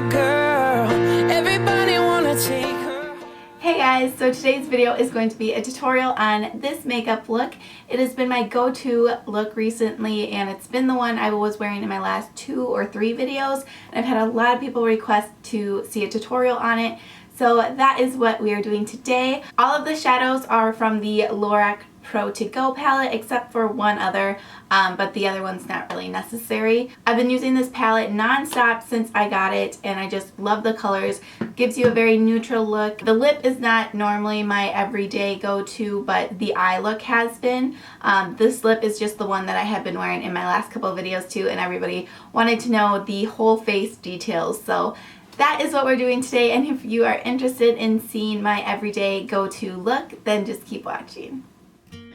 girl. Everybody wanna take her. Hey guys, so today's video is going to be a tutorial on this makeup look. It has been my go-to look recently, and it's been the one I was wearing in my last 2 or 3 videos. And I've had a lot of people request to see a tutorial on it. So that is what we are doing today. All of the shadows are from the Lorac Pro To Go palette, except for one other, but the other one's not really necessary. I've been using this palette non-stop since I got it, and I just love the colors. Gives you a very neutral look. The lip is not normally my everyday go-to, but the eye look has been. This lip is just the one that I have been wearing in my last couple of videos too, and everybody wanted to know the whole face details. So that is what we're doing today, and if you are interested in seeing my everyday go-to look, then just keep watching.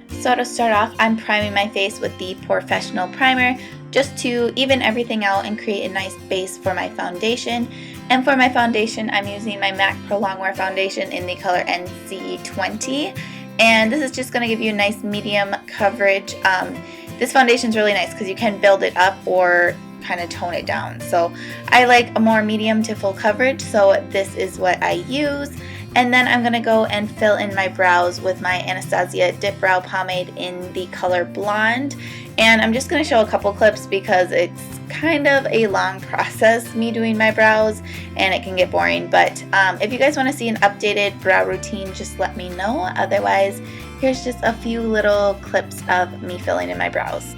So to start off, I'm priming my face with the POREfessional primer just to even everything out and create a nice base for my foundation. And for my foundation, I'm using my MAC Pro Longwear foundation in the color NC20. And this is just going to give you a nice medium coverage. This foundation is really nice because you can build it up or kind of tone it down. So I like a more medium to full coverage, so this is what I use. And then I'm going to go and fill in my brows with my Anastasia Dipbrow Pomade in the color Blonde. And I'm just going to show a couple clips because it's kind of a long process, me doing my brows, and it can get boring. But if you guys want to see an updated brow routine, just let me know. Otherwise, here's just a few little clips of me filling in my brows.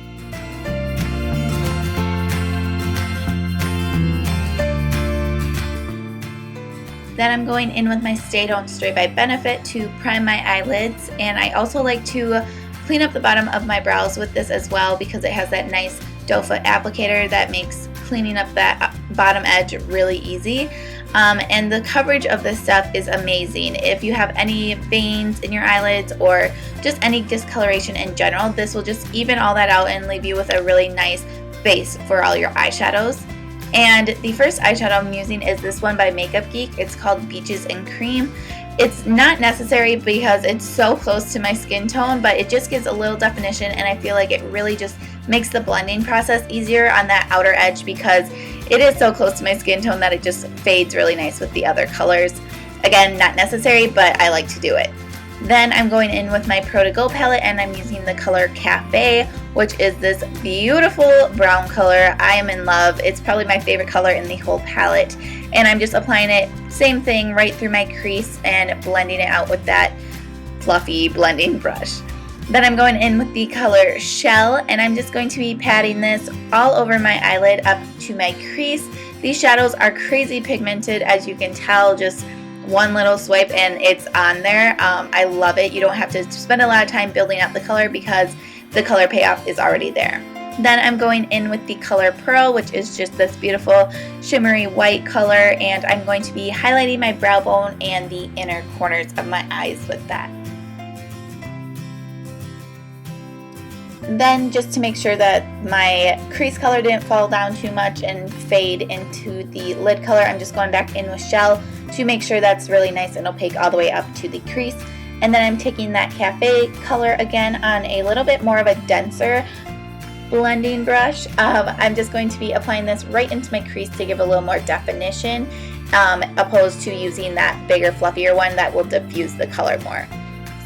Then I'm going in with my Stay Don't Stray by Benefit to prime my eyelids, and I also like to clean up the bottom of my brows with this as well because it has that nice doe foot applicator that makes cleaning up that bottom edge really easy. And the coverage of this stuff is amazing. If you have any veins in your eyelids or just any discoloration in general, this will just even all that out and leave you with a really nice base for all your eyeshadows. And the first eyeshadow I'm using is this one by Geek. It's called Beaches and Cream. It's not necessary because it's so close to my skin tone, but it just gives a little definition, and I feel like it really just makes the blending process easier on that outer edge because it is so close to my skin tone that it just fades really nice with the other colors. Again, not necessary, but I like to do it. Then I'm going in with my Pro To Go palette, and I'm using the color Cafe, which is this beautiful brown color. I am in love. It's probably my favorite color in the whole palette. And I'm just applying it, same thing, right through my crease and blending it out with that fluffy blending brush. Then I'm going in with the color Shell, and I'm just going to be patting this all over my eyelid up to my crease. These shadows are crazy pigmented, as you can tell, just one little swipe and it's on there. I love it. You don't have to spend a lot of time building out the color because the color payoff is already there. Then I'm going in with the color Pearl, which is just this beautiful shimmery white color, and I'm going to be highlighting my brow bone and the inner corners of my eyes with that. Then, just to make sure that my crease color didn't fall down too much and fade into the lid color, I'm just going back in with Shell to make sure that's really nice and opaque all the way up to the crease. And then I'm taking that Cafe color again on a little bit more of a denser blending brush. I'm just going to be applying this right into my crease to give a little more definition, opposed to using that bigger, fluffier one that will diffuse the color more.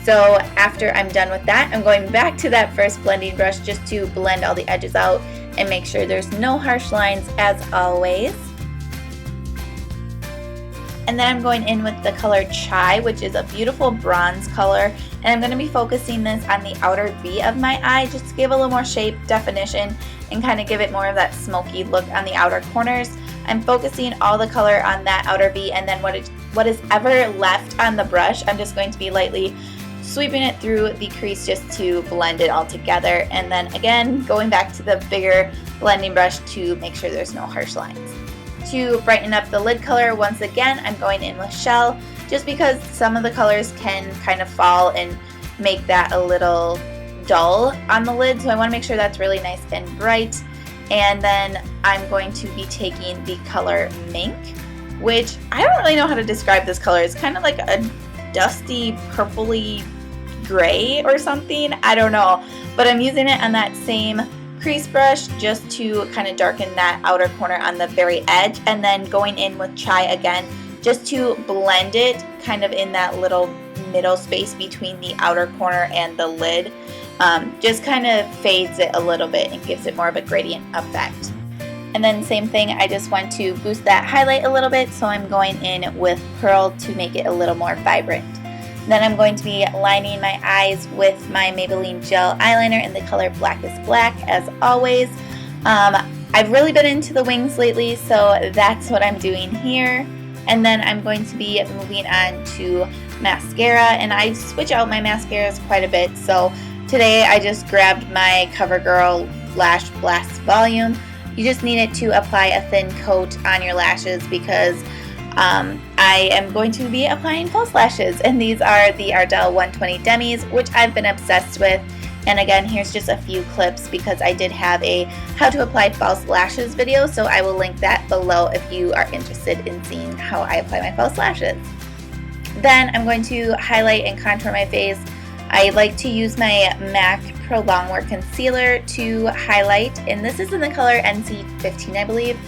So after I'm done with that, I'm going back to that first blending brush just to blend all the edges out and make sure there's no harsh lines as always. And then I'm going in with the color Chai, which is a beautiful bronze color. And I'm going to be focusing this on the outer V of my eye just to give a little more shape, definition, and kind of give it more of that smoky look on the outer corners. I'm focusing all the color on that outer V, and then what is ever left on the brush, I'm just going to be lightly sweeping it through the crease just to blend it all together. And then again, going back to the bigger blending brush to make sure there's no harsh lines. To brighten up the lid color, once again, I'm going in with Shell, just because some of the colors can kind of fall and make that a little dull on the lid, so I want to make sure that's really nice and bright. And then I'm going to be taking the color Mink, which I don't really know how to describe this color. It's kind of like a dusty purpley gray or something, I don't know, but I'm using it on that same crease brush just to kind of darken that outer corner on the very edge, and then going in with Chai again just to blend it kind of in that little middle space between the outer corner and the lid. Just kind of fades it a little bit and gives it more of a gradient effect. And then same thing, I just want to boost that highlight a little bit, so I'm going in with Pearl to make it a little more vibrant. Then I'm going to be lining my eyes with my Maybelline Gel Eyeliner in the color Blackest Black, as always. I've really been into the wings lately, so that's what I'm doing here. And then I'm going to be moving on to mascara, and I switch out my mascaras quite a bit. So today I just grabbed my CoverGirl Lash Blast Volume. You just need it to apply a thin coat on your lashes because I am going to be applying false lashes, and these are the Ardell 120 Demis, which I've been obsessed with. And again, here's just a few clips because I did have a how to apply false lashes video, so I will link that below if you are interested in seeing how I apply my false lashes. Then I'm going to highlight and contour my face. I like to use my MAC Pro Longwear Concealer to highlight, and this is in the color NC15, I believe.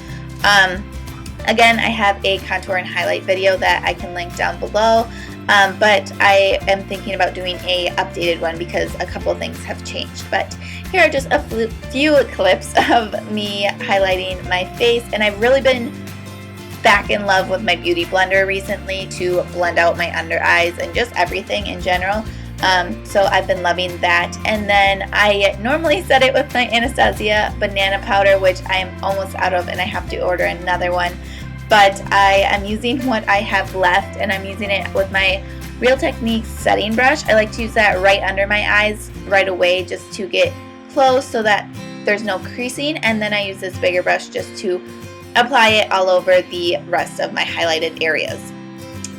Again, I have a contour and highlight video that I can link down below, but I am thinking about doing a updated one because a couple things have changed. But here are just a few clips of me highlighting my face, and I've really been back in love with my beauty blender recently to blend out my under eyes and just everything in general. So I've been loving that. And then I normally set it with my Anastasia banana powder, which I'm almost out of and I have to order another one. But I am using what I have left, and I'm using it with my Real Techniques setting brush. I like to use that right under my eyes right away just to get close so that there's no creasing, and then I use this bigger brush just to apply it all over the rest of my highlighted areas.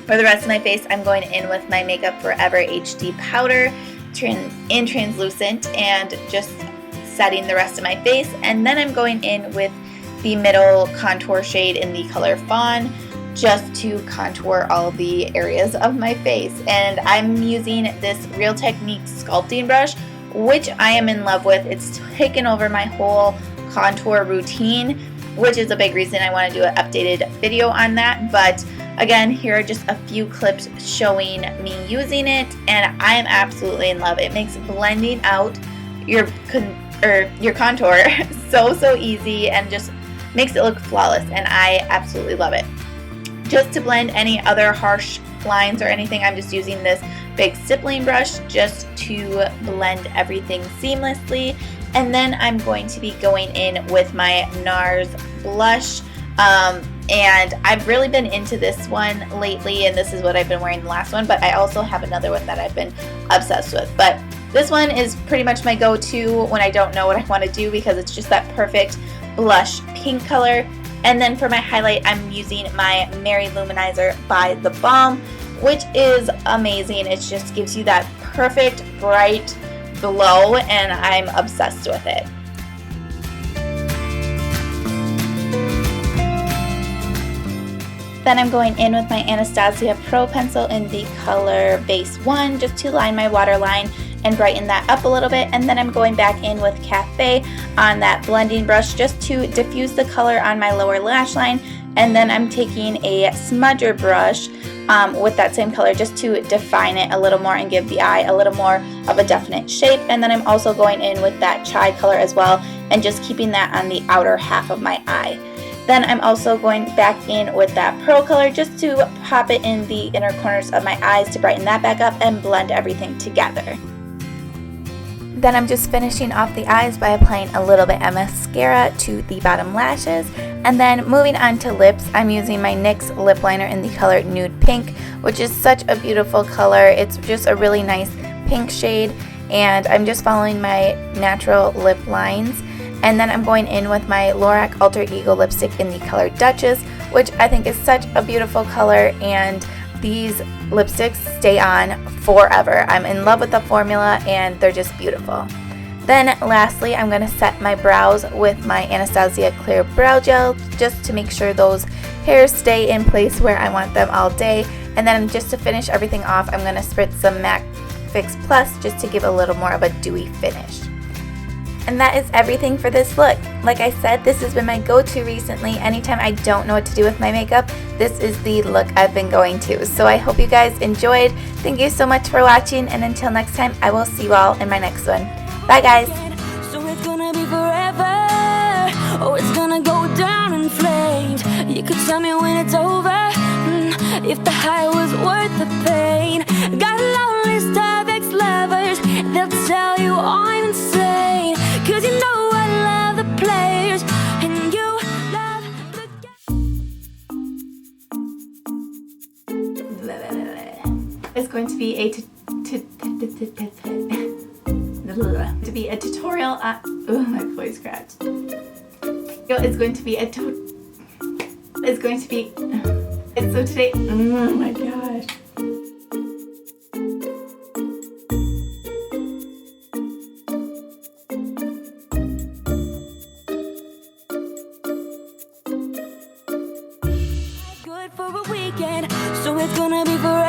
For the rest of my face, I'm going in with my Makeup Forever HD powder in translucent and just setting the rest of my face. And then I'm going in with the middle contour shade in the color Fawn just to contour all the areas of my face. And I'm using this Real Techniques sculpting brush, which I am in love with. It's taken over my whole contour routine, which is a big reason I want to do an updated video on that. But again, here are just a few clips showing me using it, and I am absolutely in love. It makes blending out your contour so easy and just makes it look flawless, and I absolutely love it. Just to blend any other harsh lines or anything, I'm just using this big stippling brush just to blend everything seamlessly. And then I'm going to be going in with my NARS blush, and I've really been into this one lately, and this is what I've been wearing the last one, but I also have another one that I've been obsessed with. But this one is pretty much my go-to when I don't know what I want to do because it's just that perfect blush pink color. And then for my highlight, I'm using my Mary Luminizer by The Balm, which is amazing. It just gives you that perfect bright glow, and I'm obsessed with it. Then I'm going in with my Anastasia Pro Pencil in the color Base 1 just to line my waterline and brighten that up a little bit. And then I'm going back in with Cafe on that blending brush just to diffuse the color on my lower lash line. And then I'm taking a smudger brush with that same color just to define it a little more and give the eye a little more of a definite shape. And then I'm also going in with that Chai color as well and just keeping that on the outer half of my eye. Then I'm also going back in with that Pearl color just to pop it in the inner corners of my eyes to brighten that back up and blend everything together. Then I'm just finishing off the eyes by applying a little bit of mascara to the bottom lashes. And then moving on to lips, I'm using my NYX lip liner in the color Nude Pink, which is such a beautiful color. It's just a really nice pink shade, and I'm just following my natural lip lines. And then I'm going in with my Lorac Alter Ego lipstick in the color Duchess, which I think is such a beautiful color, and these lipsticks stay on forever. I'm in love with the formula, and they're just beautiful. Then lastly, I'm going to set my brows with my Anastasia Clear Brow Gel just to make sure those hairs stay in place where I want them all day. And then just to finish everything off, I'm going to spritz some MAC Fix Plus just to give a little more of a dewy finish. And that is everything for this look. Like I said, this has been my go-to recently. Anytime I don't know what to do with my makeup, this is the look I've been going to. So I hope you guys enjoyed. Thank you so much for watching, and until next time, I will see you all in my next one. Bye guys! So it's gonna be forever, or it's gonna go down in flames. You could tell me when it's over, if the high was worth the pain. Got a long list of ex-lovers, they'll tell you I'm insane, 'cause you know I love the players, and you love the It's going to be a tutorial on, oh, my voice cracked. It's going to be a it's so today, oh my gosh. good for a weekend. So it's gonna be forever.